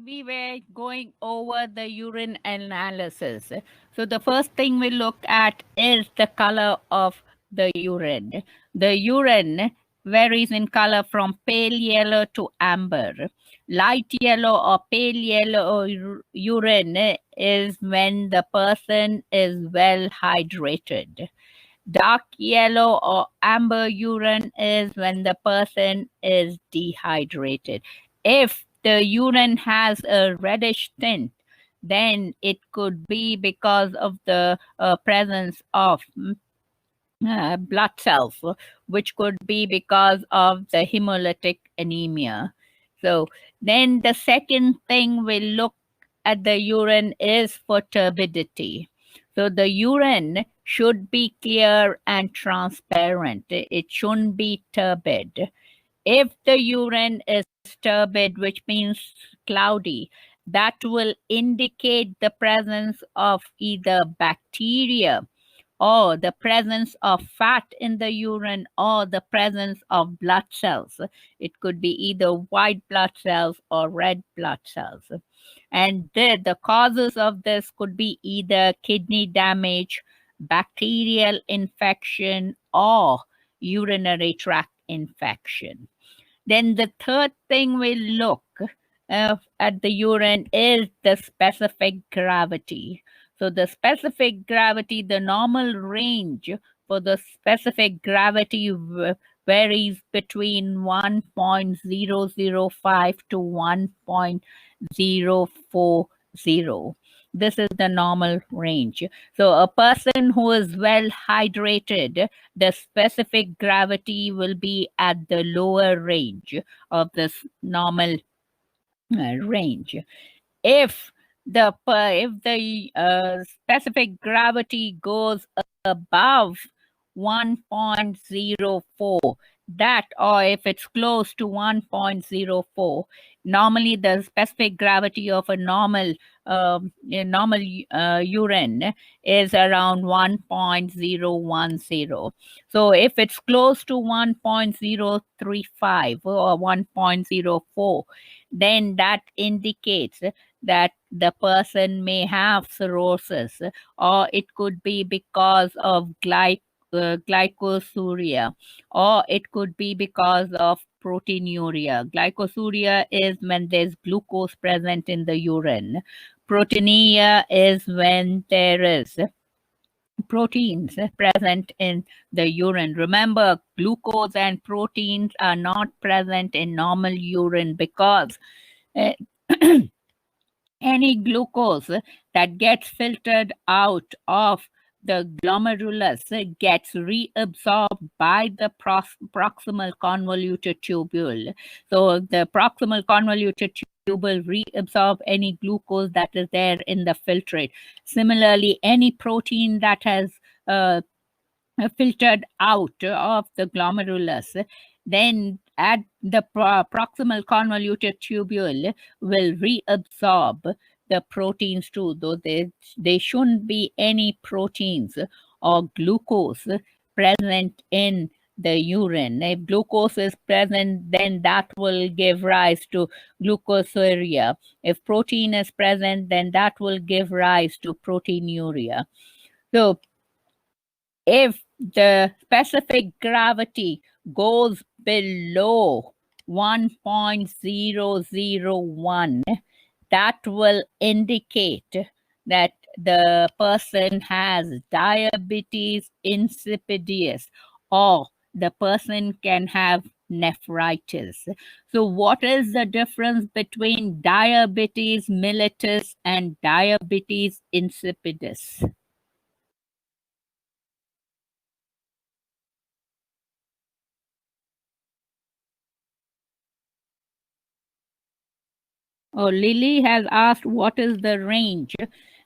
we were going over the urine analysis. So the first thing we look at is the color of the urine. The urine varies in color from pale yellow to amber. Light yellow or pale yellow urine is when the person is well hydrated. Dark yellow or amber urine is when the person is dehydrated. If the urine has a reddish tint, then it could be because of the presence of blood cells, which could be because of the hemolytic anemia. So then the second thing we look at the urine is for turbidity. So the urine should be clear and transparent. It shouldn't be turbid. If the urine is turbid, which means cloudy, that will indicate the presence of either bacteria or the presence of fat in the urine or the presence of blood cells. It could be either white blood cells or red blood cells. And the causes of this could be either kidney damage, bacterial infection, or urinary tract infection. Then the third thing we look at the urine is the specific gravity. So the specific gravity, the normal range for the specific gravity varies between 1.005 to 1.040. This is the normal range. So a person who is well hydrated, the specific gravity will be at the lower range of this normal range. If the specific gravity goes above 1.04, that, or if it's close to 1.04, normally the specific gravity of a normal urine is around 1.010. So if it's close to 1.035 or 1.04, then that indicates that the person may have cirrhosis, or it could be because of glycosuria, or it could be because of proteinuria. Glycosuria is when there's glucose present in the urine. Proteinuria is when there is proteins present in the urine. Remember, glucose and proteins are not present in normal urine because any glucose that gets filtered out of the glomerulus gets reabsorbed by the proximal convoluted tubule. So the proximal convoluted tubule reabsorb any glucose that is there in the filtrate. Similarly, any protein that has filtered out of the glomerulus, then at the proximal convoluted tubule will reabsorb the proteins too, though there shouldn't be any proteins or glucose present in the urine. If glucose is present, then that will give rise to glucosuria. If protein is present, then that will give rise to proteinuria. So if the specific gravity goes below 1.001, that will indicate that the person has diabetes insipidus, or the person can have nephritis. So what is the difference between diabetes mellitus and diabetes insipidus? Oh, Lily has asked what is the range.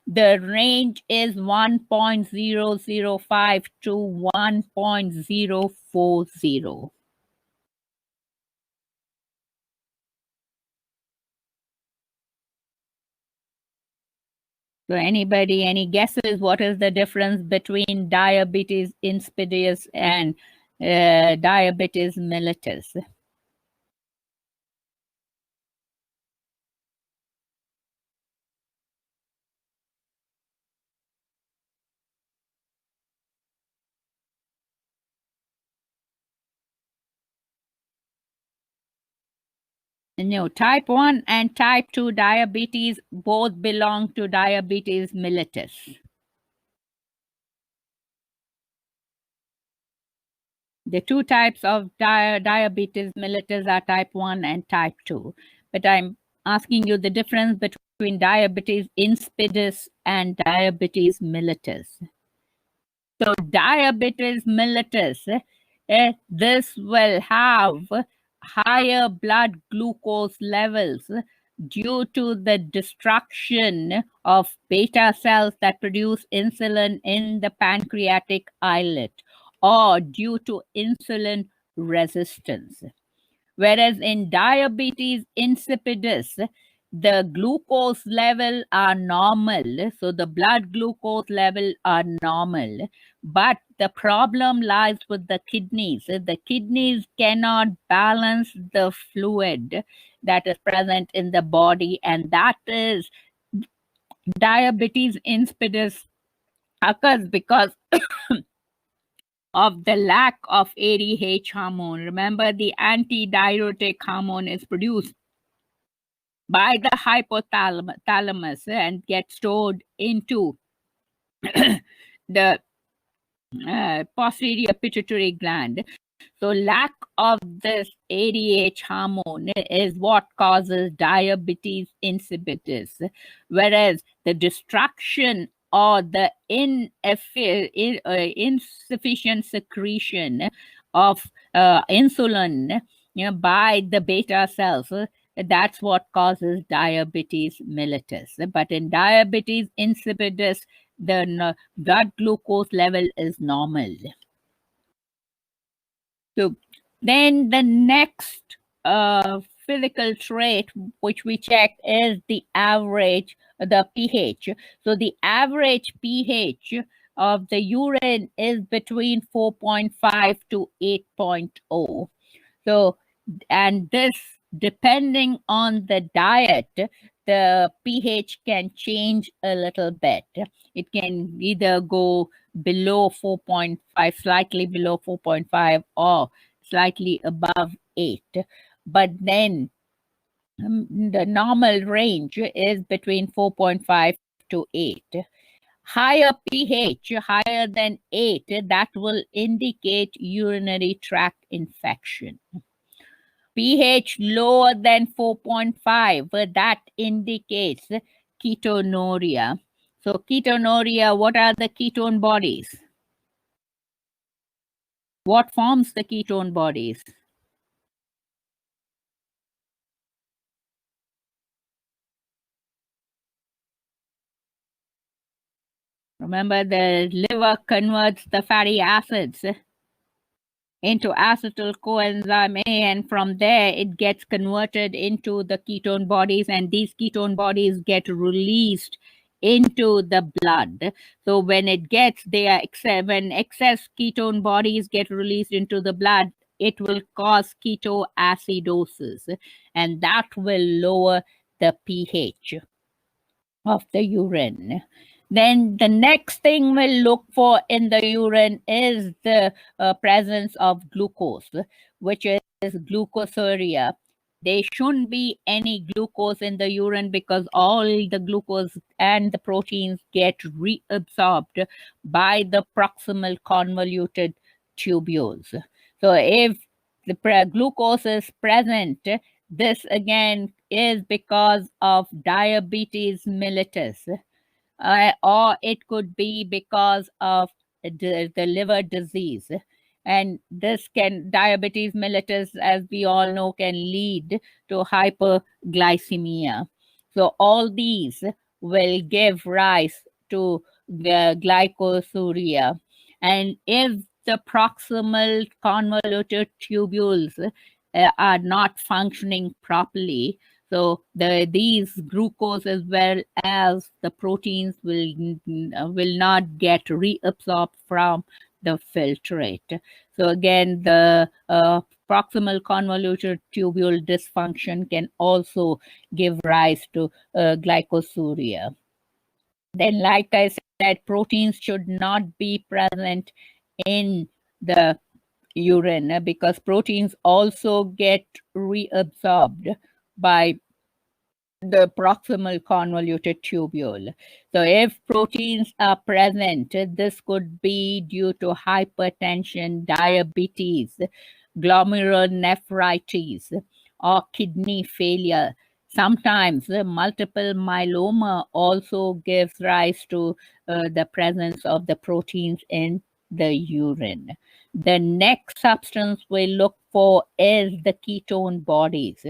The range is 1.005 to 1.040. So anybody, any guesses what is the difference between diabetes insipidus and diabetes mellitus? No, type 1 and type 2 diabetes both belong to diabetes mellitus. The two types of diabetes mellitus are type 1 and type 2. But I'm asking you the difference between diabetes insipidus and diabetes mellitus. So diabetes mellitus, this will have higher blood glucose levels due to the destruction of beta cells that produce insulin in the pancreatic islet, or due to insulin resistance. Whereas in diabetes insipidus, the glucose level are normal, so the blood glucose level are normal, but the problem lies with the kidneys. The kidneys cannot balance the fluid that is present in the body, and that is diabetes insipidus occurs because of the lack of ADH hormone. Remember, the antidiuretic hormone is produced by the hypothalamus and get stored into the posterior pituitary gland. So lack of this ADH hormone is what causes diabetes insipidus, whereas the destruction or the insufficient secretion of insulin, by the beta cells, that's what causes diabetes mellitus. But in diabetes insipidus, the blood glucose level is normal. So then the next physical trait which we check is the average, the pH. So the average pH of the urine is between 4.5 to 8.0. So, and this, depending on the diet, the pH can change a little bit. It can either go below 4.5, slightly below 4.5, or slightly above 8. But then the normal range is between 4.5 to 8. Higher pH, higher than 8, that will indicate urinary tract infection. pH lower than 4.5, that indicates ketonuria. So ketonuria, what are the ketone bodies? What forms the ketone bodies? Remember, the liver converts the fatty acids into acetyl coenzyme A, and from there it gets converted into the ketone bodies, and these ketone bodies get released into the blood. So when it gets there, when excess ketone bodies get released into the blood, it will cause ketoacidosis, and that will lower the pH of the urine. Then the next thing we'll look for in the urine is the presence of glucose, which is glucosuria. There shouldn't be any glucose in the urine because all the glucose and the proteins get reabsorbed by the proximal convoluted tubules. So if the glucose is present, this again is because of diabetes mellitus. Or it could be because of the liver disease. And this diabetes mellitus, as we all know, can lead to hyperglycemia. So all these will give rise to the glycosuria. And if the proximal convoluted tubules are not functioning properly, so these glucose as well as the proteins will not get reabsorbed from the filtrate. So again, the proximal convoluted tubule dysfunction can also give rise to glycosuria. Then, like I said, proteins should not be present in the urine because proteins also get reabsorbed by the proximal convoluted tubule. So if proteins are present, this could be due to hypertension, diabetes, glomerulonephritis, or kidney failure. Sometimes multiple myeloma also gives rise to the presence of the proteins in the urine. The next substance we look for is the ketone bodies.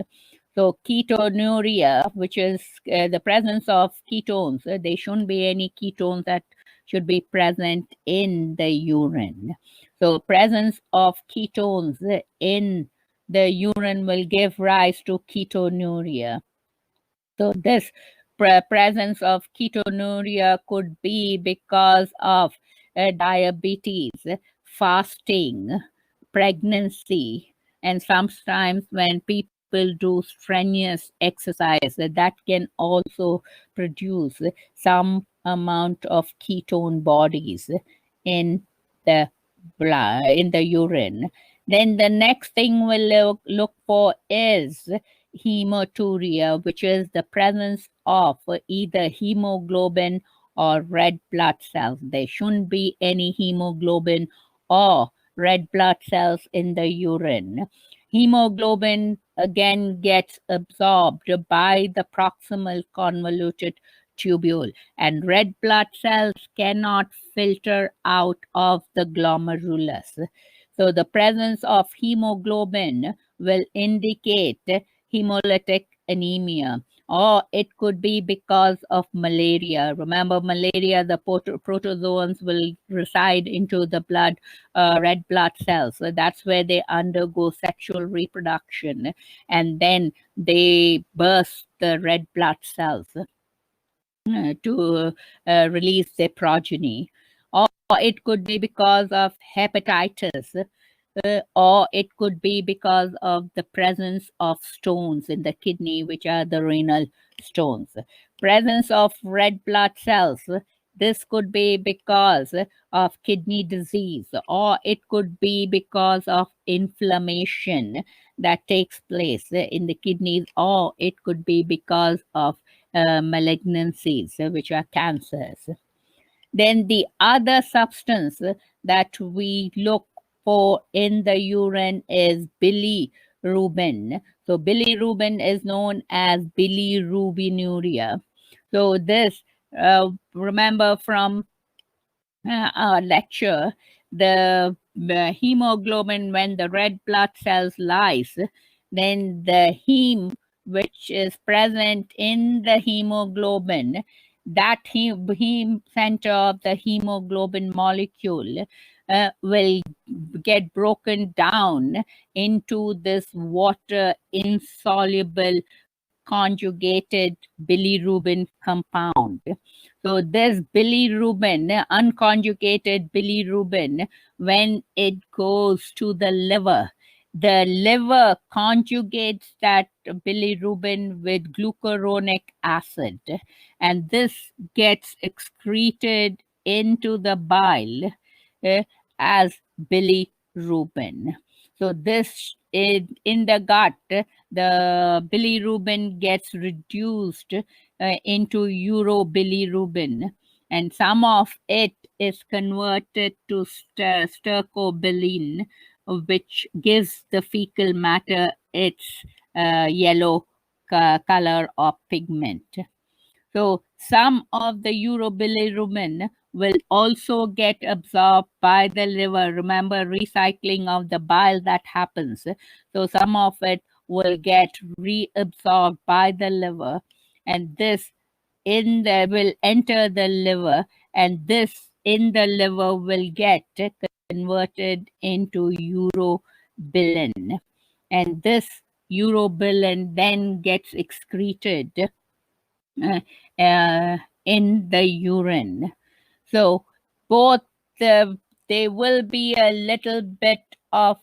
So ketonuria, which is the presence of ketones, there shouldn't be any ketones that should be present in the urine. So presence of ketones in the urine will give rise to ketonuria. So this presence of ketonuria could be because of diabetes, fasting, pregnancy, and sometimes when people do strenuous exercise, that can also produce some amount of ketone bodies in the blood, in the urine. Then the next thing we'll look for is hematuria, which is the presence of either hemoglobin or red blood cells. There shouldn't be any hemoglobin or red blood cells in the urine. Hemoglobin again gets absorbed by the proximal convoluted tubule, and red blood cells cannot filter out of the glomerulus. So the presence of hemoglobin will indicate hemolytic anemia, or it could be because of malaria. Remember, malaria, the protozoans will reside into the blood, red blood cells. So that's where they undergo sexual reproduction, and then they burst the red blood cells to release their progeny. Or it could be because of hepatitis, or it could be because of the presence of stones in the kidney, which are the renal stones. Presence of red blood cells. This could be because of kidney disease, or it could be because of inflammation that takes place in the kidneys, or it could be because of malignancies, which are cancers. Then the other substance that we look for in the urine is bilirubin. So bilirubin is known as bilirubinuria. So this, remember from our lecture, the hemoglobin, when the red blood cells lyse, then the heme, which is present in the hemoglobin, that heme center of the hemoglobin molecule will get broken down into this water insoluble conjugated bilirubin compound. So this bilirubin, unconjugated bilirubin, when it goes to the liver conjugates that bilirubin with glucuronic acid, and this gets excreted into the bile as bilirubin. So this in the gut, the bilirubin gets reduced into urobilirubin, and some of it is converted to stercobilin, which gives the fecal matter its yellow color or pigment. So some of the urobilirubin will also get absorbed by the liver. Remember, recycling of the bile that happens. So some of it will get reabsorbed by the liver, and this will enter the liver, and this in the liver will get converted into urobilin, and this urobilin then gets excreted in the urine. So both there will be a little bit of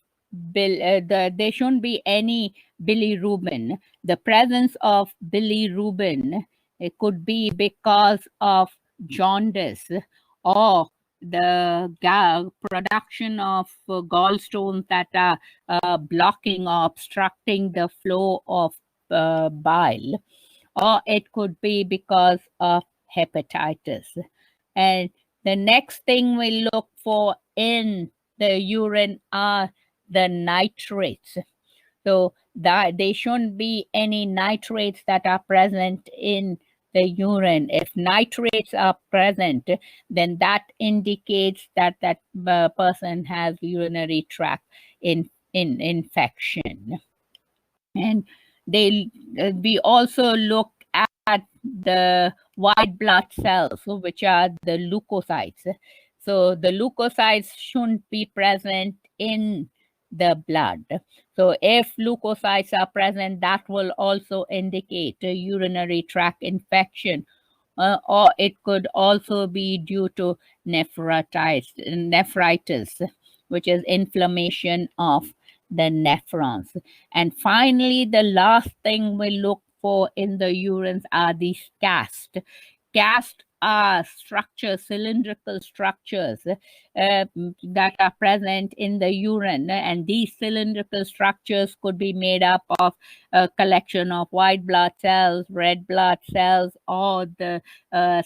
there shouldn't be any bilirubin. The presence of bilirubin, it could be because of jaundice or the production of gallstones that are blocking or obstructing the flow of bile, or it could be because of hepatitis. And the next thing we look for in the urine are the nitrates. So that there shouldn't be any nitrates that are present in the urine. If nitrates are present, then that indicates that that person has urinary tract infection. And we also look at the white blood cells, which are the leukocytes. So the leukocytes shouldn't be present in the blood. So if leukocytes are present, that will also indicate a urinary tract infection, or it could also be due to nephritis, which is inflammation of the nephrons. And finally, the last thing we look for in the urines are these casts. Casts are structures, cylindrical structures that are present in the urine. And these cylindrical structures could be made up of a collection of white blood cells, red blood cells, or the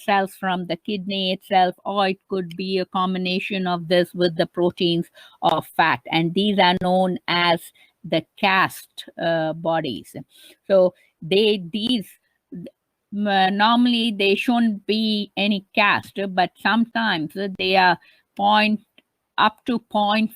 cells from the kidney itself, or it could be a combination of this with the proteins of fat. And these are known as the cast bodies. So normally they shouldn't be any cast, but sometimes they are up to 5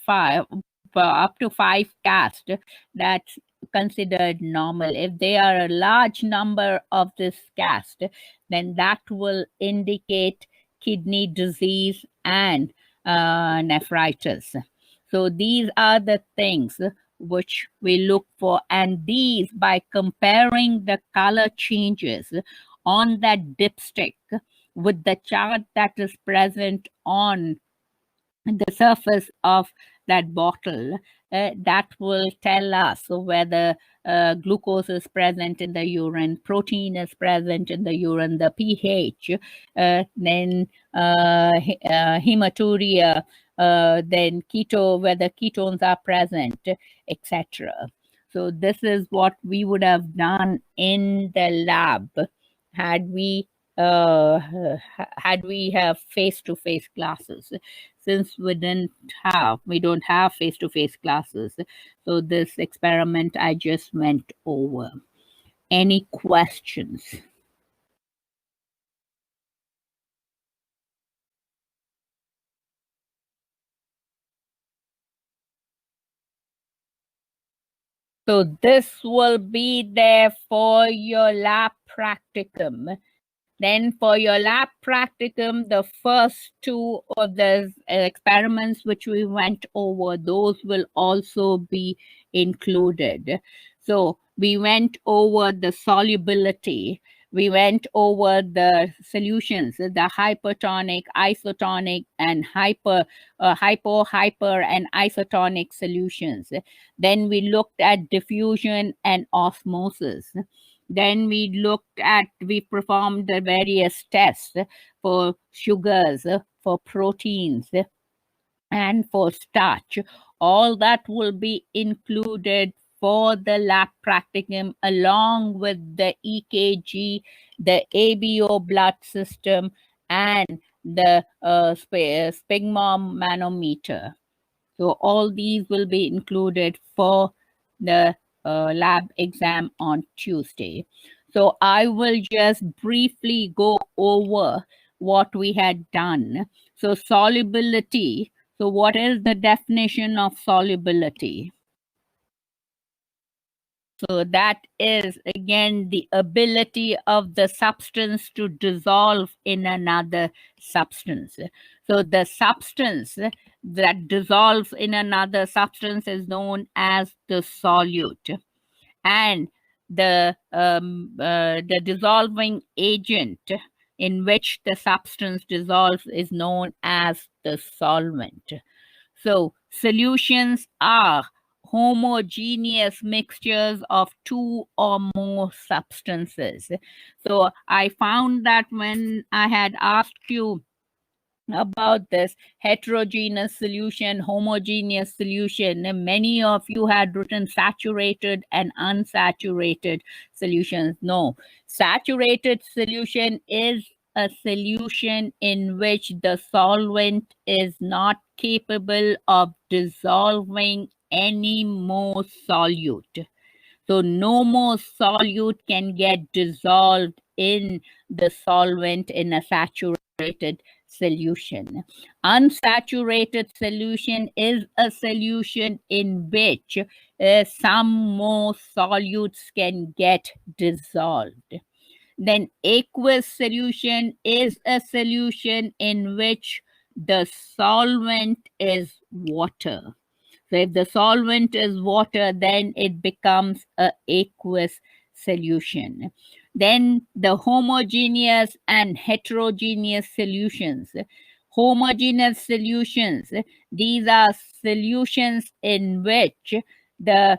cast. That's considered normal. If there are a large number of this cast, then that will indicate kidney disease and nephritis. So these are the things which we look for, and these, by comparing the color changes on that dipstick with the chart that is present on the surface of that bottle, that will tell us whether glucose is present in the urine, protein is present in the urine, the pH, then hematuria, then whether ketones are present, etc. So this is what we would have done in the lab had we have face-to-face classes. Since we don't have face-to-face classes, so this experiment I just went over. Any questions? So this will be there for your lab practicum. Then for your lab practicum, the first 2 of the experiments which we went over, those will also be included. So we went over the solubility, we went over the solutions, the hypertonic, isotonic, and hyper, and isotonic solutions. Then we looked at diffusion and osmosis. Then we performed the various tests for sugars, for proteins, and for starch. All that will be included for the lab practicum, along with the EKG, the ABO blood system, and the sphygmomanometer. So all these will be included for the lab exam on Tuesday. So I will just briefly go over what we had done. So solubility. So what is the definition of solubility? So that is, again, the ability of the substance to dissolve in another substance. So the substance that dissolves in another substance is known as the solute. And the dissolving agent in which the substance dissolves is known as the solvent. So solutions are homogeneous mixtures of 2 or more substances. So I found that when I had asked you about this heterogeneous solution, homogeneous solution. Many of you had written saturated and unsaturated solutions. No, saturated solution is a solution in which the solvent is not capable of dissolving any more solute. So no more solute can get dissolved in the solvent in a saturated solution. Unsaturated solution is a solution in which some more solutes can get dissolved. Then aqueous solution is a solution in which the solvent is water. So if the solvent is water, then it becomes a aqueous solution. Then the homogeneous and heterogeneous solutions. Homogeneous solutions, these are solutions in which the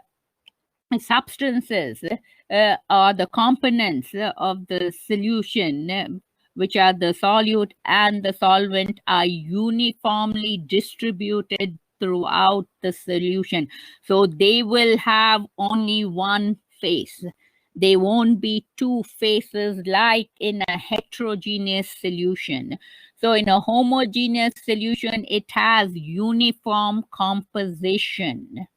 substances or the components of the solution, which are the solute and the solvent, are uniformly distributed throughout the solution. So they will have only one face. They won't be two faces like in a heterogeneous solution. So in a homogeneous solution, it has uniform composition.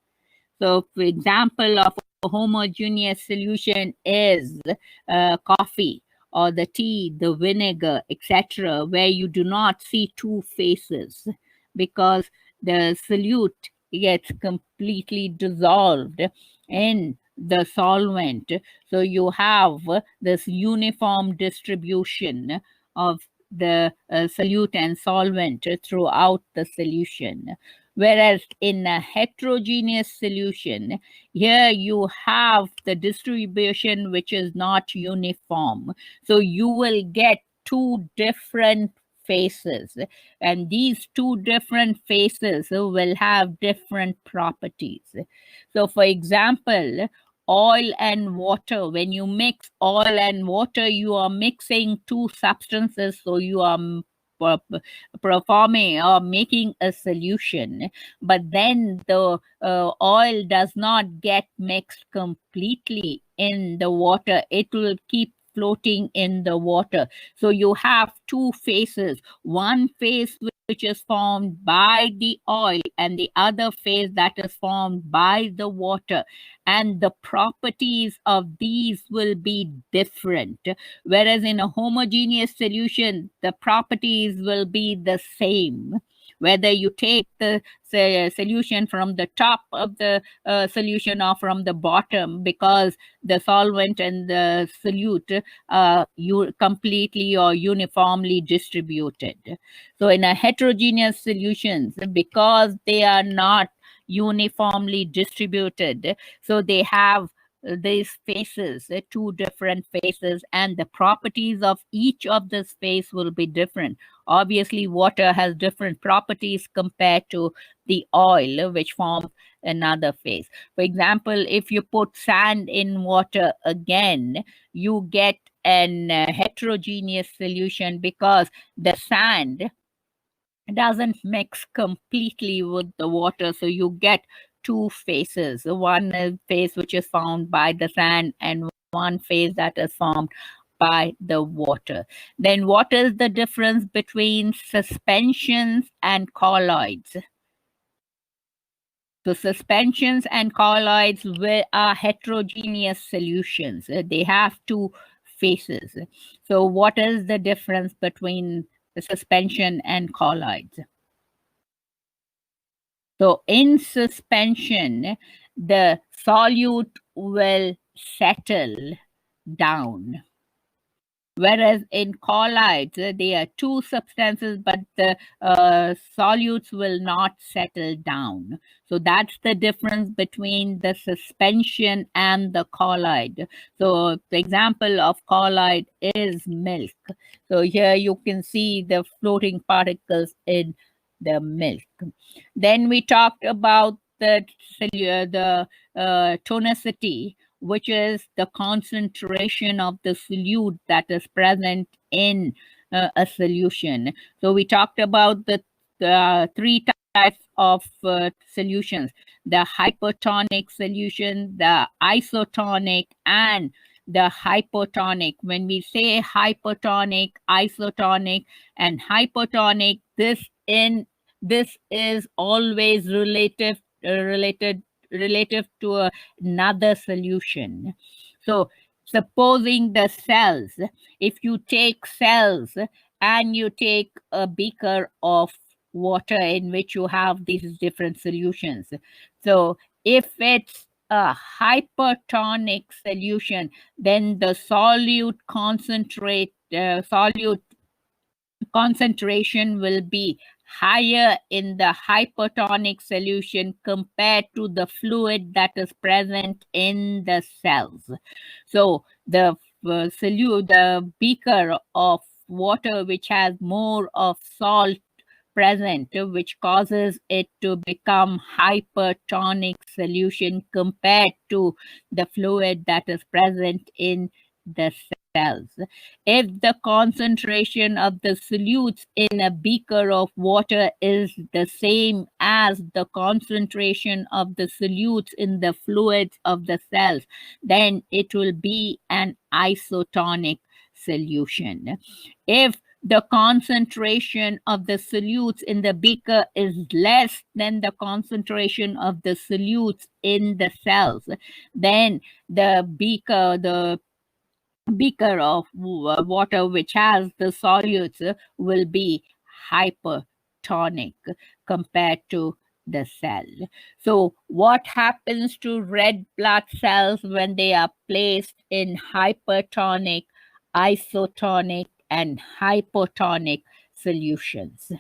So, for example, of a homogeneous solution is coffee or the tea, the vinegar, etc., where you do not see two faces because the solute gets completely dissolved in the solvent. So you have this uniform distribution of the solute and solvent throughout the solution. Whereas in a heterogeneous solution, here you have the distribution which is not uniform. So you will get two different faces, and these two different faces will have different properties. So for example, oil and water, when you mix oil and water, you are mixing two substances, so you are performing or making a solution, but then the oil does not get mixed completely in the water. It will keep floating in the water. So you have two phases, one phase which is formed by the oil and the other phase that is formed by the water, and the properties of these will be different. Whereas in a homogeneous solution, the properties will be the same. Whether you take the solution from the top of the solution or from the bottom, because the solvent and the solute are completely or uniformly distributed. So in a heterogeneous solutions, because they are not uniformly distributed, so they have these phases, two different phases, and the properties of each of this phase will be different. Obviously, water has different properties compared to the oil, which forms another phase. For example, if you put sand in water again, you get an heterogeneous solution because the sand doesn't mix completely with the water, so you get two phases. One is phase which is formed by the sand and one phase that is formed by the water. Then what is the difference between suspensions and colloids? So suspensions and colloids are heterogeneous solutions. They have two phases. So what is the difference between the suspension and colloids? So in suspension, the solute will settle down. Whereas in colloids, they are two substances, but the solutes will not settle down. So that's the difference between the suspension and the colloid. So the example of colloid is milk. So here you can see the floating particles in the milk. Then we talked about the tonicity, which is the concentration of the solute that is present in a solution. So we talked about the three types of solutions: the hypertonic solution, the isotonic, and the hypotonic. When we say hypertonic, isotonic, and hypotonic, this is always relative to another solution. So supposing the cells, if you take cells and you take a beaker of water in which you have these different solutions. So if it's a hypertonic solution, then the solute concentration will be higher in the hypertonic solution compared to the fluid that is present in the cells. So the the beaker of water which has more of salt present, which causes it to become hypertonic solution compared to the fluid that is present in the cells. If the concentration of the solutes in a beaker of water is the same as the concentration of the solutes in the fluids of the cells, then it will be an isotonic solution. If the concentration of the solutes in the beaker is less than the concentration of the solutes in the cells, then the beaker of water which has the solutes will be hypertonic compared to the cell. So what happens to red blood cells when they are placed in hypertonic, isotonic, and hypotonic solutions?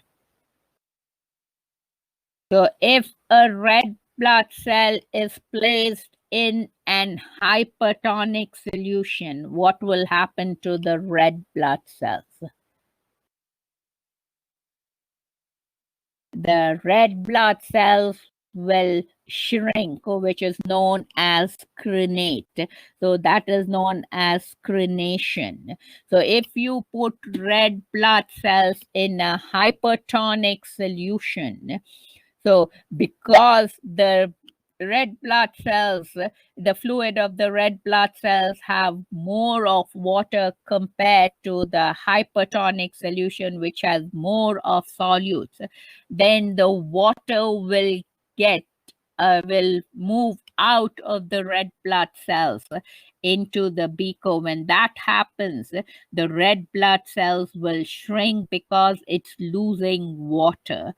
So if a red blood cell is placed in an hypertonic solution, what will happen to the red blood cells? The red blood cells will shrink, which is known as crenate. So that is known as crenation. So if you put red blood cells in a hypertonic solution, so because the red blood cells, the fluid of the red blood cells have more of water compared to the hypertonic solution, which has more of solutes, then the water will will move out of the red blood cells into the beaker. When that happens, the red blood cells will shrink because it's losing water.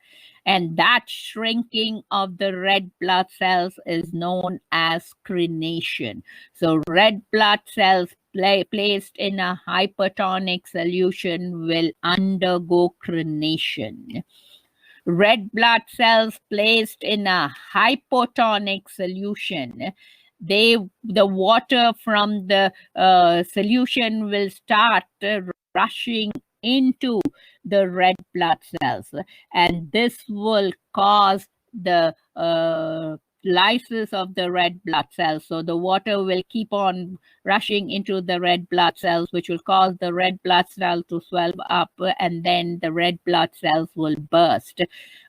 And that shrinking of the red blood cells is known as crenation. So red blood cells placed in a hypertonic solution will undergo crenation. Red blood cells placed in a hypotonic solution, the water from the solution will start rushing into the red blood cells, and this will cause the lysis of the red blood cells. So the water will keep on rushing into the red blood cells, which will cause the red blood cell to swell up, and then the red blood cells will burst.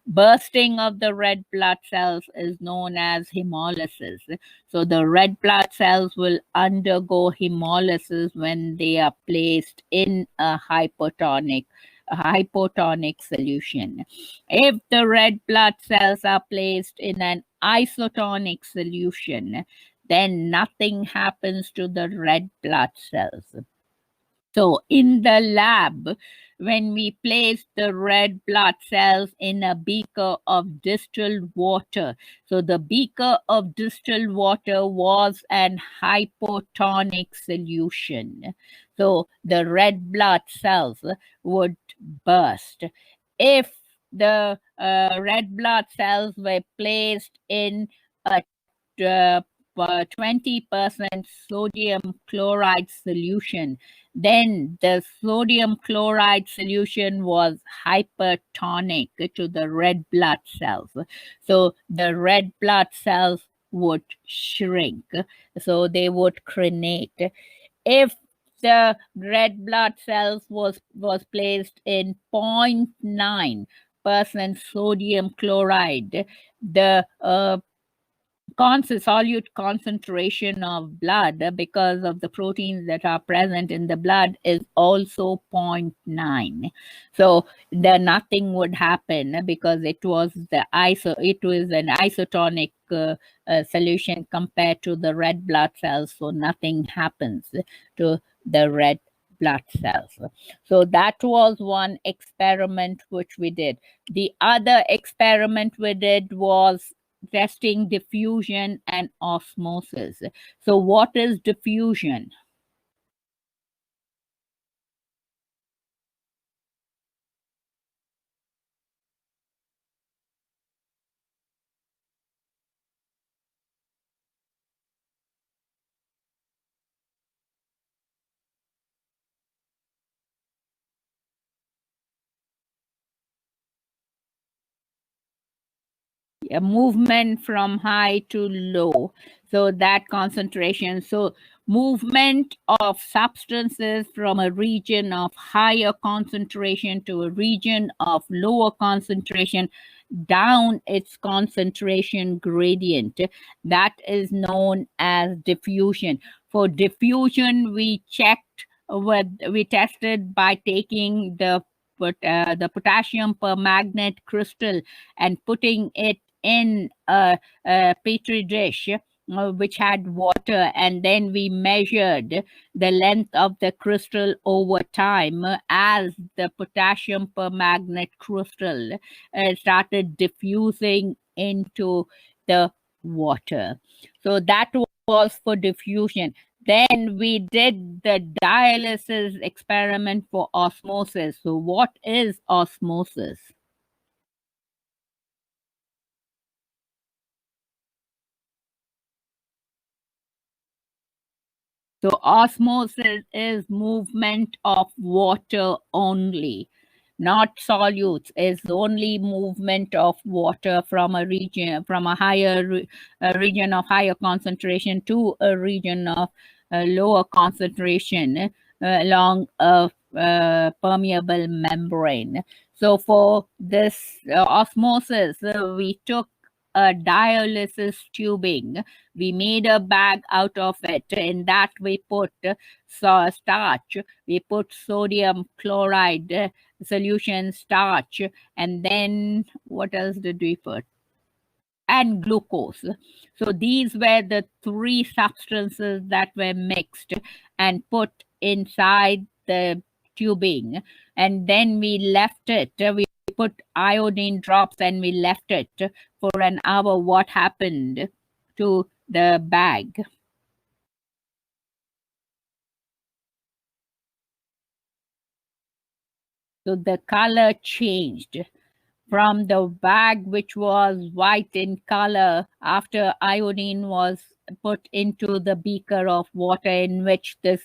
Bursting of the red blood cells is known as hemolysis. So the red blood cells will undergo hemolysis when they are placed in a hypotonic solution. If the red blood cells are placed in an isotonic solution, then nothing happens to the red blood cells. So in the lab, when we place the red blood cells in a beaker of distilled water, so the beaker of distilled water was an hypotonic solution. So the red blood cells would burst. If the red blood cells were placed in a 20% sodium chloride solution, then the sodium chloride solution was hypertonic to the red blood cells. So the red blood cells would shrink. So they would crenate. If the red blood cells was placed in 0.9% sodium chloride. The solute concentration of blood, because of the proteins that are present in the blood, is also 0.9. So nothing would happen, because it was an isotonic solution compared to the red blood cells, so nothing happens to the red blood cells. So that was one experiment which we did. The other experiment we did was testing diffusion and osmosis. So what is diffusion? A movement from high to low, so that concentration. So movement of substances from a region of higher concentration to a region of lower concentration down its concentration gradient, that is known as diffusion. For diffusion, we tested by taking the potassium permanganate crystal and putting it in a petri dish which had water, and then we measured the length of the crystal over time as the potassium permanganate crystal started diffusing into the water. So that was for diffusion. Then we did the dialysis experiment for osmosis. So what is osmosis? So osmosis is movement of water only, not solutes. Is only movement of water from a region, from a region of higher concentration to a region of lower concentration along a permeable membrane. So for this osmosis, we took a dialysis tubing. We made a bag out of it. In that we put starch. We put sodium chloride solution starch. And then what else did we put? And glucose. So these were the three substances that were mixed and put inside the tubing. And then we left it. We put iodine drops and we left it for an hour. What happened to the bag? So the color changed from the bag, which was white in color after iodine was put into the beaker of water in which this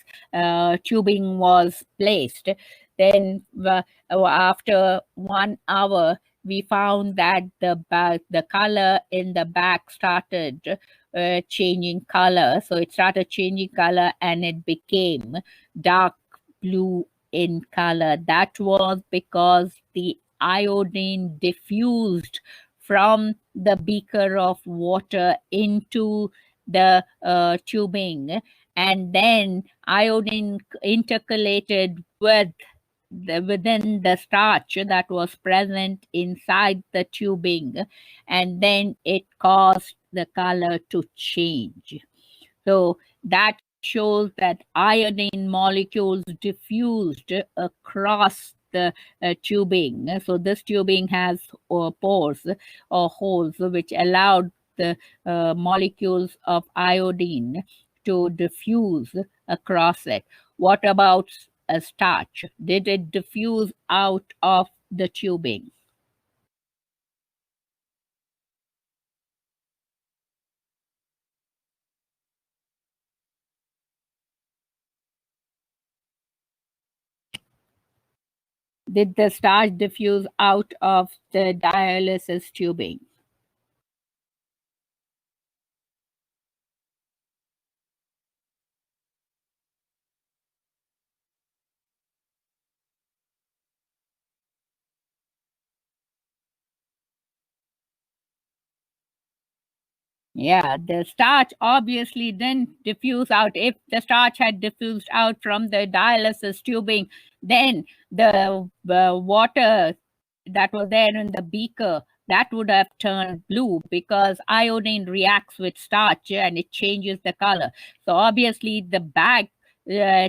tubing was placed. Then after 1 hour, we found that the color in the bag started changing color. So it started changing color and it became dark blue in color. That was because the iodine diffused from the beaker of water into the tubing, and then iodine intercalated within the starch that was present inside the tubing, and then it caused the color to change. So that shows that iodine molecules diffused across the tubing. So this tubing has pores or holes which allowed the molecules of iodine to diffuse across it. What about a starch? Did it diffuse out of the tubing? Did the starch diffuse out of the dialysis tubing? Yeah, the starch obviously didn't diffuse out. If the starch had diffused out from the dialysis tubing, then the water that was there in the beaker, that would have turned blue, because iodine reacts with starch and it changes the color. So obviously the bag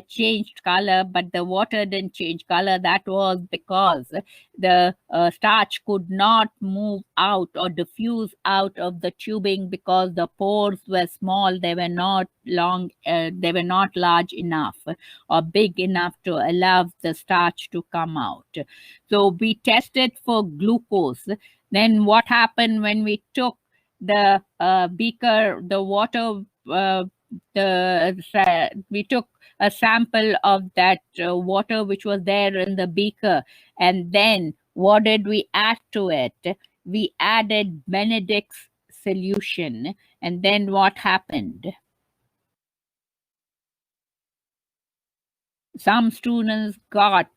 changed color, but the water didn't change color. That was because the starch could not move out or diffuse out of the tubing, because the pores were small. They were not long, they were not large enough or big enough to allow the starch to come out. So we tested for glucose. Then what happened when we took the beaker, the water, we took a sample of that water which was there in the beaker, and then what did we add to it? We added Benedict's solution. And then what happened? Some students got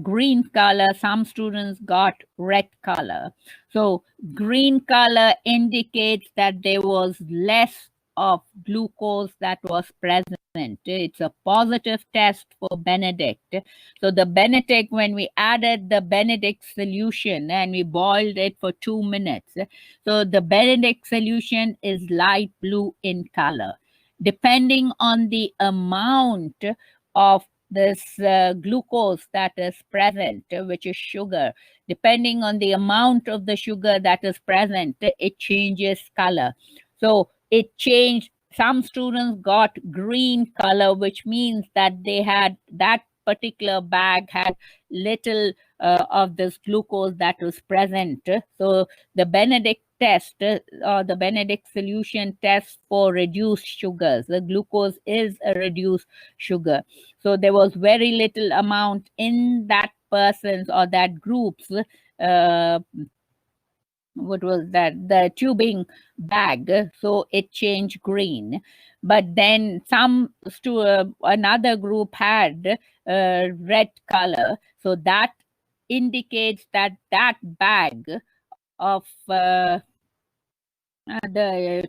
green color, some students got red color. So green color indicates that there was less of glucose that was present. It's a positive test for Benedict. So the Benedict, when we added the Benedict solution and we boiled it for 2 minutes, so the Benedict solution is light blue in color. Depending on the amount of this glucose that is present, which is sugar, depending on the amount of the sugar that is present, it changes color. So it changed. Some students got green color, which means that they had, that particular bag had little of this glucose that was present. So the Benedict test, or the Benedict solution test for reduced sugars. The glucose is a reduced sugar. So there was very little amount in that person's or that group's what was that, the tubing bag, so it changed green. But then another group had red color, so that indicates that that bag of the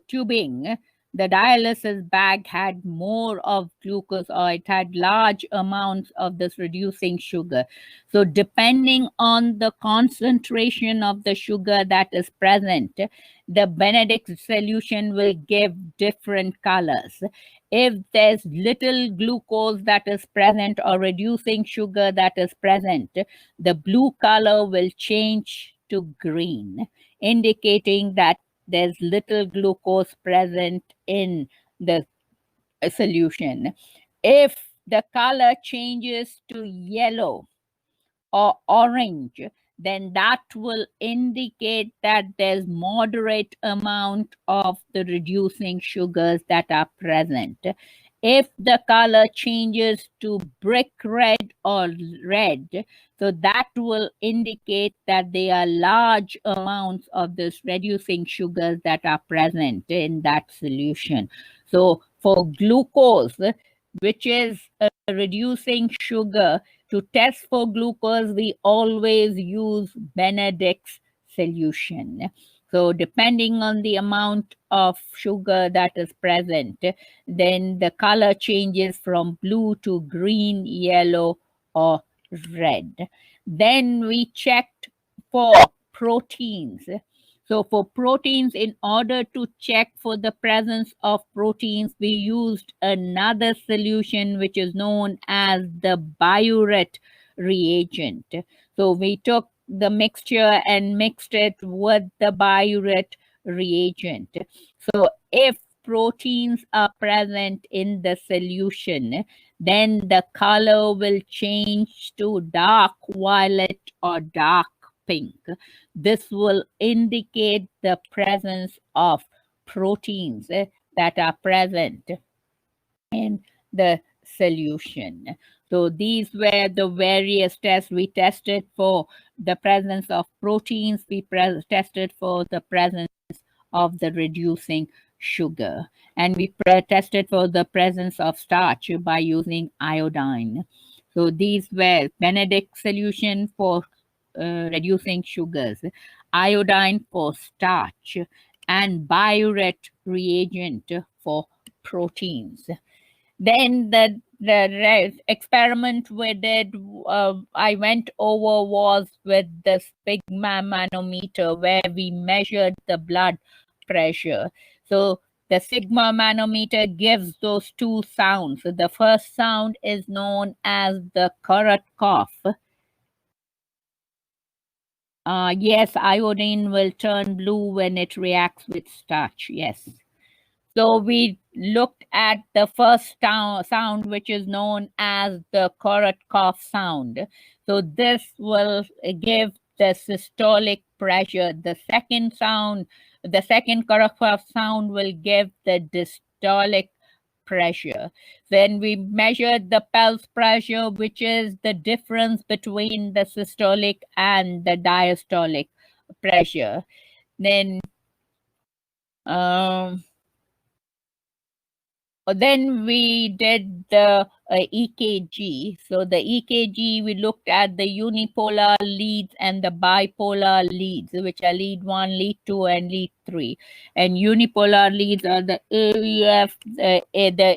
tubing, the dialysis bag had more of glucose, or it had large amounts of this reducing sugar. So depending on the concentration of the sugar that is present, the Benedict solution will give different colors. If there's little glucose that is present or reducing sugar that is present, the blue color will change to green, indicating that there's little glucose present in the solution. If the color changes to yellow or orange, then that will indicate that there's moderate amount of the reducing sugars that are present. If the color changes to brick red or red, so that will indicate that there are large amounts of this reducing sugars that are present in that solution. So for glucose, which is a reducing sugar, to test for glucose, we always use Benedict's solution. So depending on the amount of sugar that is present, then the color changes from blue to green, yellow, or red. Then we checked for proteins. So for proteins, in order to check for the presence of proteins, we used another solution which is known as the biuret reagent. So we took the mixture and mixed it with the biuret reagent. So if proteins are present in the solution, then the color will change to dark violet or dark pink. This will indicate the presence of proteins that are present in the solution. So these were the various tests. We tested for the presence of proteins. We tested for the presence of the reducing sugar. And we tested for the presence of starch by using iodine. So these were Benedict solution for reducing sugars, iodine for starch, and biuret reagent for proteins. Then the experiment we did, I went over, was with the sigma manometer, where we measured the blood pressure. So the sigma manometer gives those two sounds. So the first sound is known as the current cough. Yes, iodine will turn blue when it reacts with starch. Yes. So we looked at the first sound, which is known as the Korotkov sound. So this will give the systolic pressure. The second sound, the second Korotkov sound will give the dystolic pressure. Then we measured the pulse pressure, which is the difference between the systolic and the diastolic pressure. Then then we did the EKG. So the EKG, we looked at the unipolar leads and the bipolar leads, which are lead 1, lead 2, and lead 3. And unipolar leads are the AVF, the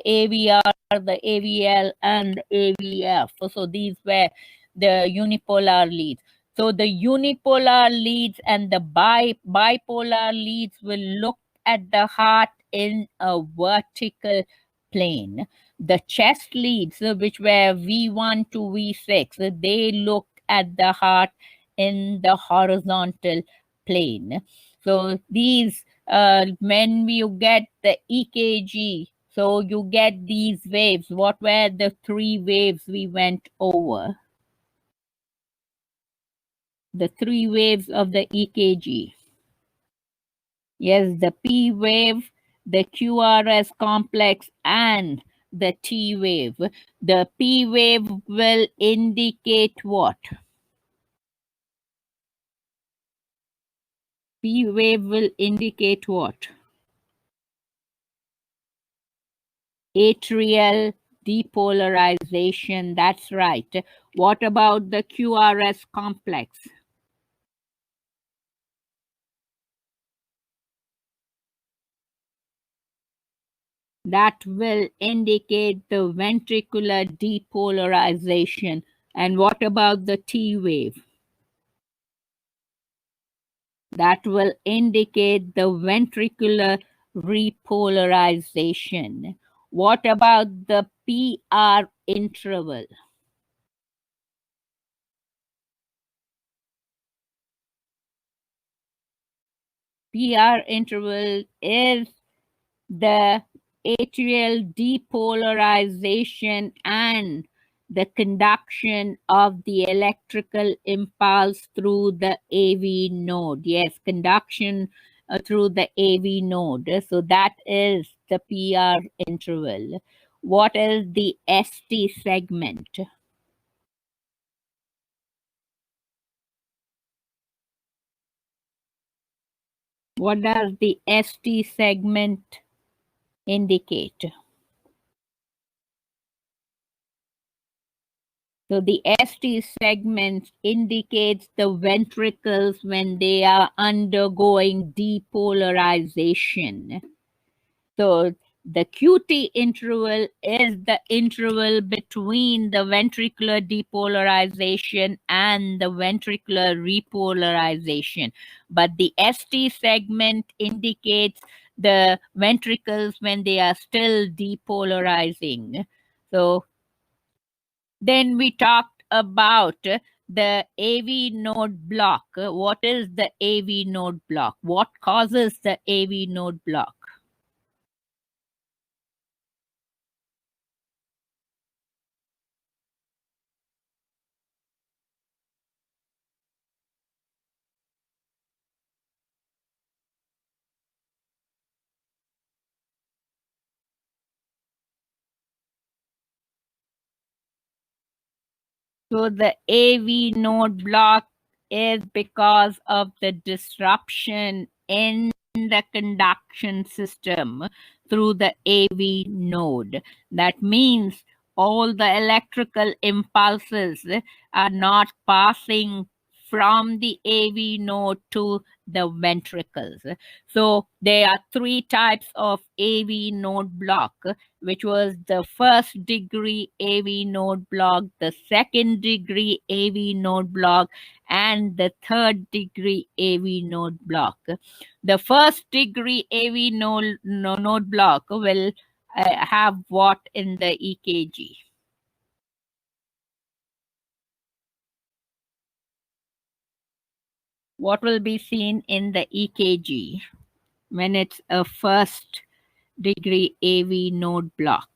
AVR, the AVL, and AVF. So these were the unipolar leads. So the unipolar leads and the bipolar leads will look at the heart in a vertical plane. The chest leads, which were V1 to V6, they look at the heart in the horizontal plane. So these, when you get the EKG, so you get these waves. What were the three waves we went over? The three waves of the EKG. Yes, the P wave, the QRS complex, and the T wave. The P wave will indicate what? P wave will indicate what? Atrial depolarization. That's right. What about the QRS complex? That will indicate the ventricular depolarization. And what about the T wave? That will indicate the ventricular repolarization. What about the PR interval? PR interval is the atrial depolarization and the conduction of the electrical impulse through the AV node. Yes, conduction through the AV node. So that is the PR interval. What is the ST segment? What does the ST segment indicate? So the ST segment indicates the ventricles when they are undergoing depolarization. So the QT interval is the interval between the ventricular depolarization and the ventricular repolarization. But the ST segment indicates the ventricles when they are still depolarizing. So then we talked about the AV node block. What is the AV node block? What causes the AV node block? So the AV node block is because of the disruption in the conduction system through the AV node. That means all the electrical impulses are not passing from the AV node to the ventricles. So there are three types of AV node block, which was the first degree AV node block, the second degree AV node block, and the third degree AV node block. The first degree AV node block will have what in the EKG? What will be seen in the EKG when it's a first degree AV node block?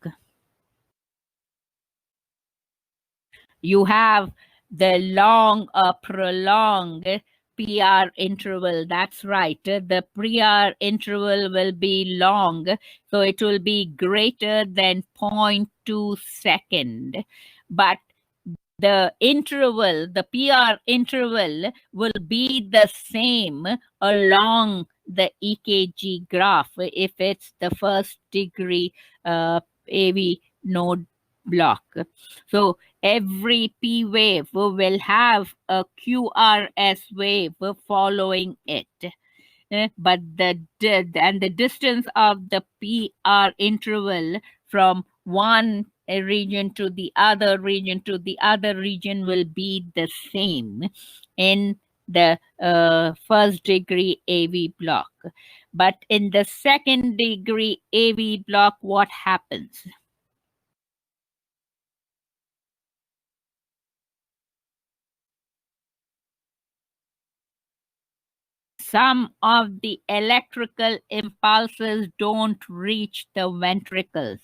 You have the long, prolonged PR interval. That's right. The PR interval will be long, so it will be greater than 0.2 second. But the interval, the PR interval will be the same along the EKG graph if it's the first degree AV node block. So every P wave will have a QRS wave following it. But the distance of the PR interval from one region to the other region to the other region will be the same in the first degree AV block. But in the second degree AV block, what happens? Some of the electrical impulses don't reach the ventricles.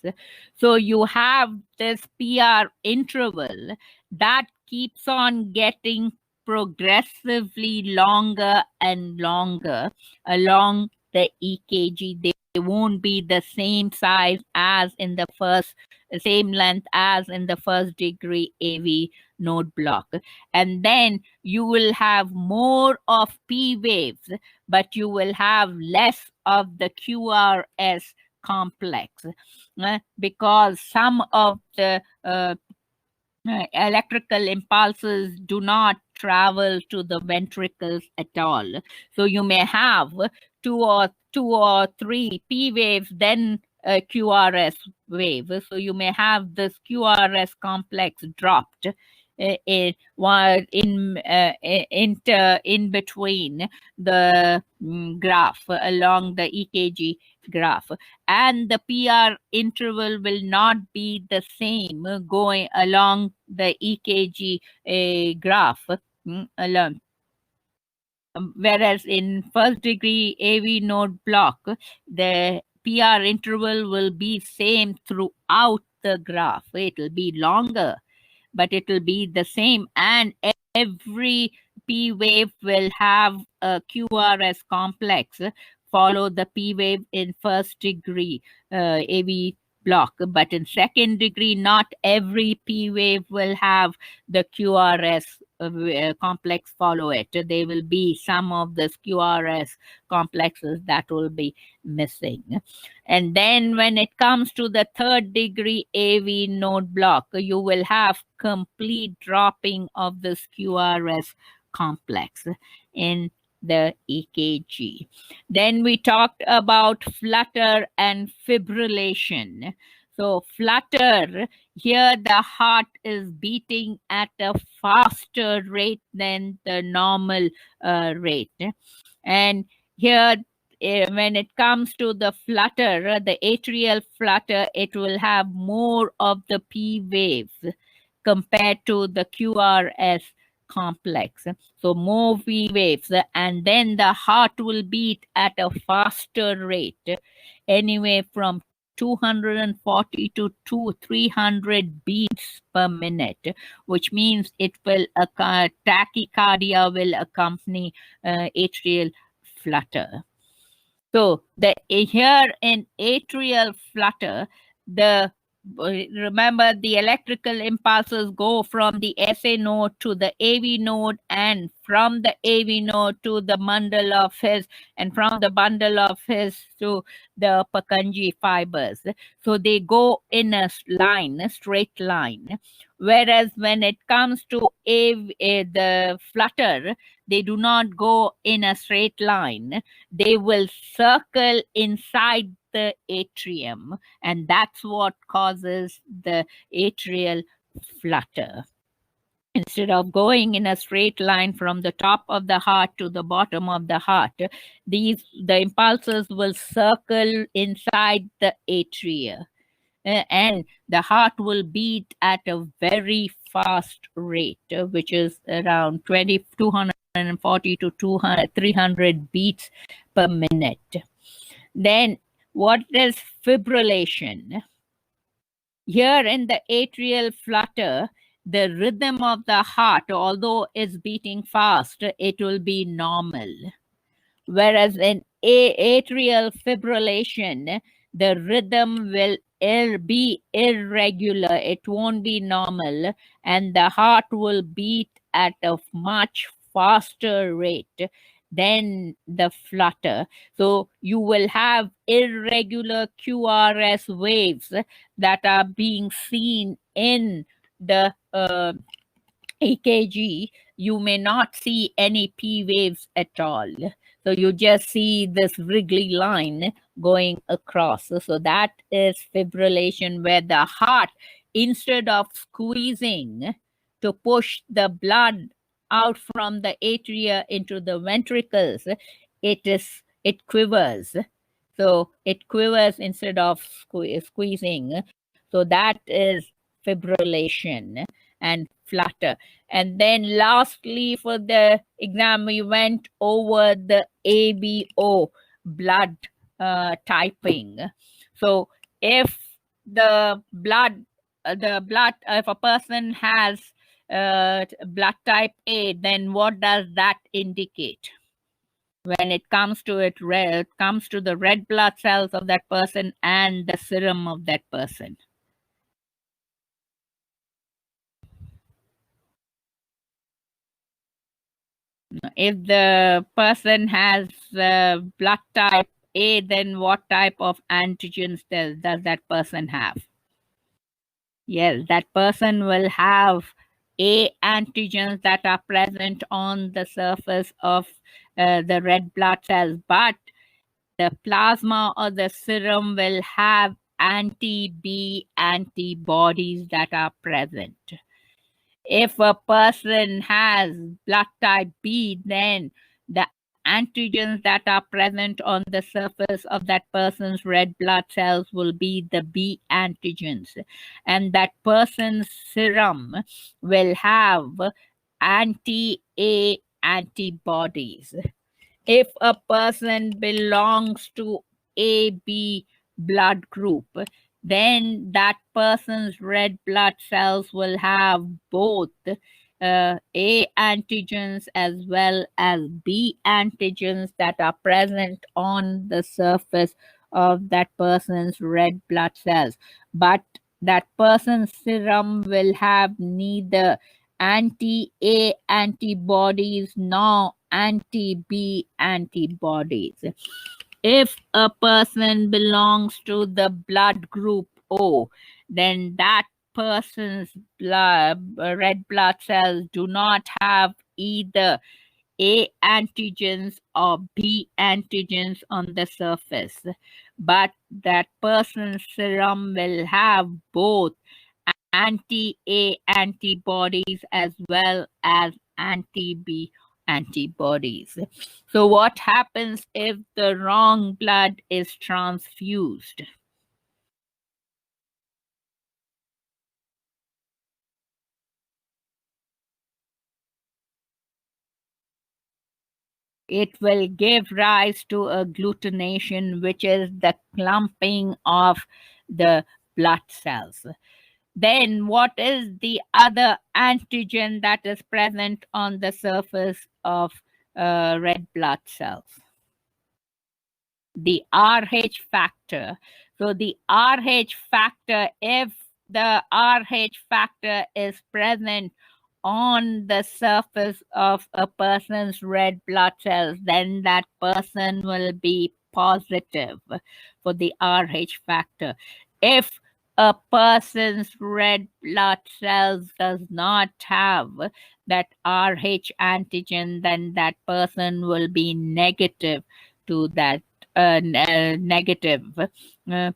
So you have this PR interval that keeps on getting progressively longer and longer along the EKG. They won't be the same size as in the first, same length as in the first degree AV node block. And then you will have more of P waves, but you will have less of the QRS complex because some of the electrical impulses do not travel to the ventricles at all. So you may have two or three P waves, then a QRS wave. So you may have this QRS complex dropped in between the graph along the EKG graph, and the PR interval will not be the same going along the EKG graph along. Whereas in first degree AV node block, the PR interval will be same throughout the graph. It will be longer, but it will be the same, and every P wave will have a QRS complex follow the P wave in first degree AV block, but in second degree not every P wave will have the QRS complex follow it. There will be some of the QRS complexes that will be missing. And then when it comes to the third degree AV node block, you will have complete dropping of this QRS complex in the EKG. Then we talked about flutter and fibrillation. So flutter, here the heart is beating at a faster rate than the normal rate. And here when it comes to the flutter, the atrial flutter, it will have more of the P waves compared to the QRS complex. So more V waves, and then the heart will beat at a faster rate, anywhere from 240 to 300 beats per minute, which means it will tachycardia will accompany atrial flutter. So the here in atrial flutter, the remember the electrical impulses go from the SA node to the AV node, and from the AV node to the bundle of His, and from the bundle of His to the Purkinje fibers. So they go in a line, a straight line. Whereas when it comes to the flutter, they do not go in a straight line. They will circle inside the atrium, and that's what causes the atrial flutter. Instead of going in a straight line from the top of the heart to the bottom of the heart, the impulses will circle inside the atria, and the heart will beat at a very fast rate, which is around 240 to 300 beats per minute. Then what is fibrillation? Here in the atrial flutter, the rhythm of the heart, although it's beating fast, it will be normal. Whereas in atrial fibrillation, the rhythm will be irregular. It won't be normal, and the heart will beat at a much faster rate than the flutter. So you will have irregular QRS waves that are being seen in the EKG. You may not see any P waves at all. So you just see this wriggly line going across. So that is fibrillation, where the heart, instead of squeezing to push the blood out from the atria into the ventricles, it quivers. So it quivers instead of squeezing. So that is fibrillation and flutter. And then lastly, for the exam, we went over the ABO blood typing. So if the blood, if a person has blood type A, then what does that indicate? When it comes to the red blood cells of that person and the serum of that person. If the person has blood type A, then what type of antigens does that person have? Yes, that person will have A antigens that are present on the surface of the red blood cells, but the plasma or the serum will have anti-B antibodies that are present. If a person has blood type B, then the antigens that are present on the surface of that person's red blood cells will be the B antigens, and that person's serum will have anti-A antibodies. If a person belongs to AB blood group, then that person's red blood cells will have both A antigens as well as B antigens that are present on the surface of that person's red blood cells. But that person's serum will have neither anti-A antibodies nor anti-B antibodies. If a person belongs to the blood group O, then that person's red blood cells do not have either A antigens or B antigens on the surface, but that person's serum will have both anti-A antibodies as well as anti-B antibodies. So what happens if the wrong blood is transfused? It will give rise to agglutination, which is the clumping of the blood cells. Then what is the other antigen that is present on the surface of red blood cells? The RH factor. So the RH factor, if the RH factor is present on the surface of a person's red blood cells, then that person will be positive for the RH factor. If a person's red blood cells does not have that Rh antigen, then that person will be negative to that negative to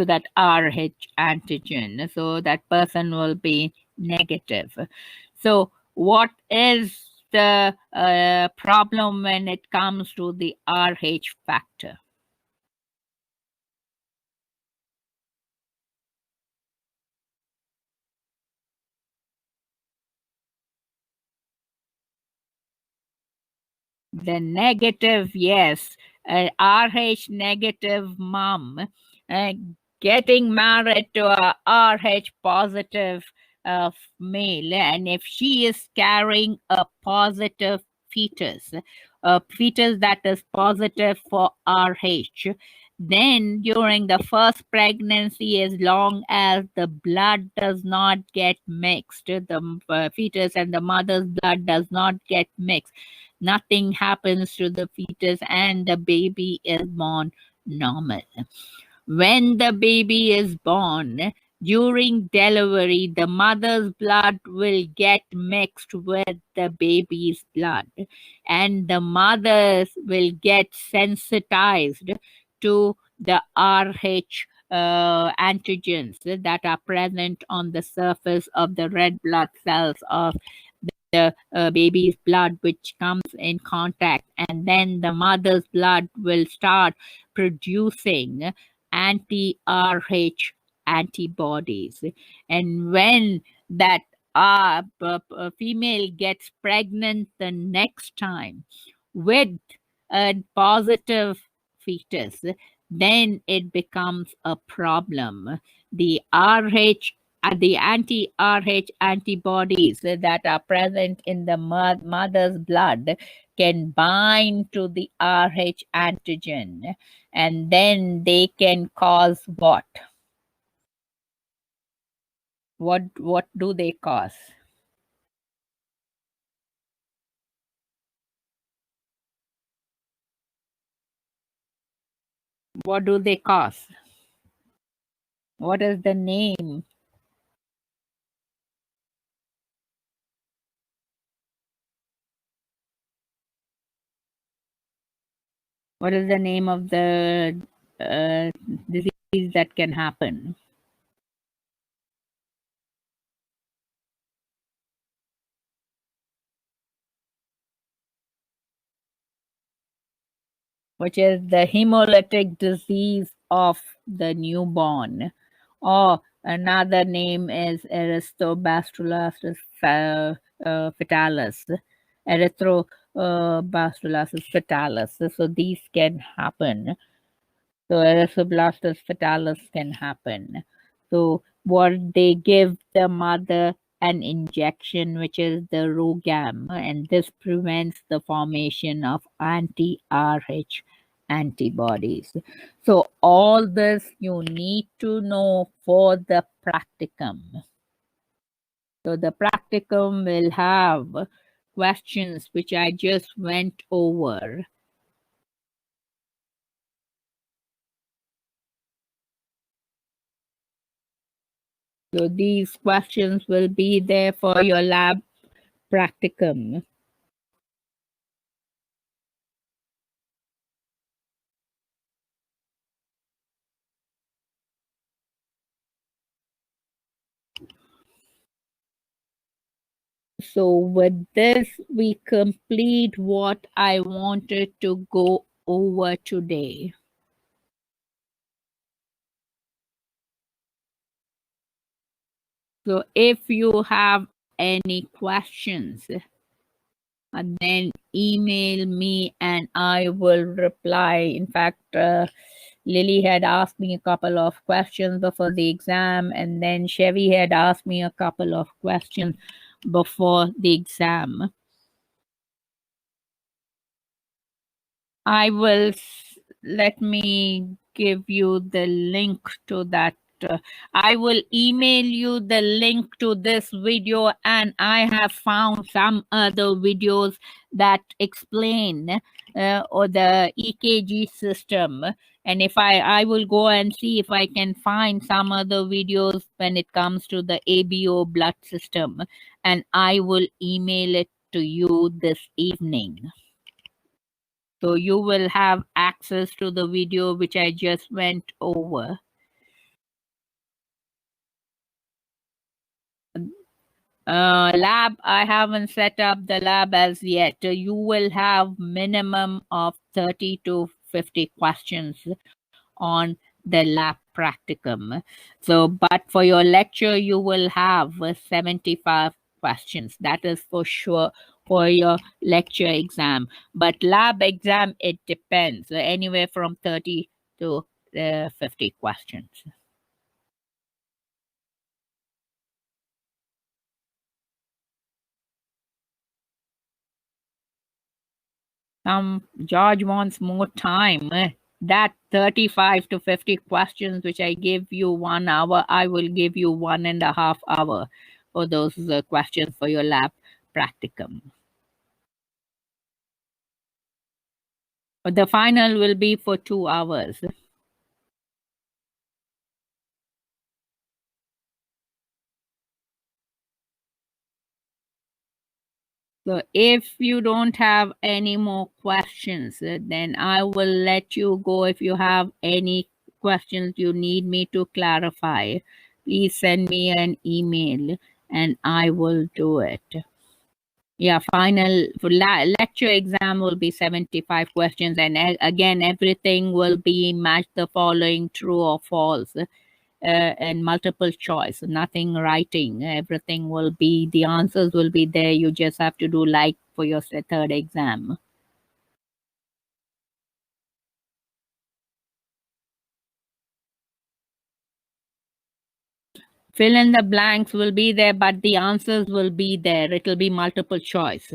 that Rh antigen. So that person will be negative. So what is the problem when it comes to the Rh factor? The negative, yes, Rh negative mom uh, getting married to a Rh positive male, and if she is carrying a positive fetus, a fetus that is positive for Rh, then during the first pregnancy, as long as the blood does not get mixed, the fetus and the mother's blood does not get mixed, nothing happens to the fetus and the baby is born normal. When the baby is born, during delivery, the mother's blood will get mixed with the baby's blood, and the mothers will get sensitized to the Rh antigens that are present on the surface of the red blood cells of the baby's blood, which comes in contact, and then the mother's blood will start producing anti-Rh antibodies. And when that female gets pregnant the next time with a positive fetus, then it becomes a problem. The anti-Rh antibodies that are present in the mother's blood can bind to the Rh antigen, and then they can cause what? What do they cause? What do they cause? What is the name? What is the name of the uh, disease that can happen? Which is the hemolytic disease of the newborn. Or another name is erythrobastularis fetalis. Erythrobastularis fetalis. So these can happen. So erythroblastus fetalis can happen. So what they give the mother an injection, which is the ROGAM, and this prevents the formation of anti-Rh antibodies. So all this you need to know for the practicum. So the practicum will have questions which I just went over. So these questions will be there for your lab practicum. So with this, we complete what I wanted to go over today. So if you have any questions, then email me and I will reply. In fact, Lily had asked me a couple of questions before the exam, and then Chevy had asked me a couple of questions before the exam. I will let me give you the link to that I will email you the link to this video, and I have found some other videos that explain or the EKG system. And if I will go and see if I can find some other videos when it comes to the ABO blood system, and I will email it to you this evening. So you will have access to the video which I just went over. Lab, I haven't set up the lab as yet. You will have minimum of 30 to 50 questions on the lab practicum. So, but for your lecture, you will have 75 questions. That is for sure for your lecture exam. But lab exam, it depends. Anywhere from 30 to 50 questions. George wants more time. That 35 to 50 questions, which I give you 1 hour, I will give you 1.5 hour for those questions for your lab practicum. But the final will be for 2 hours. So if you don't have any more questions, then I will let you go. If you have any questions you need me to clarify, please send me an email and I will do it. Yeah, final for lecture exam will be 75 questions, and again, everything will be match the following true or false. And multiple choice, nothing writing. Everything will be, the answers will be there. You just have to do like for your third exam. Fill in the blanks will be there, but the answers will be there. It will be multiple choice.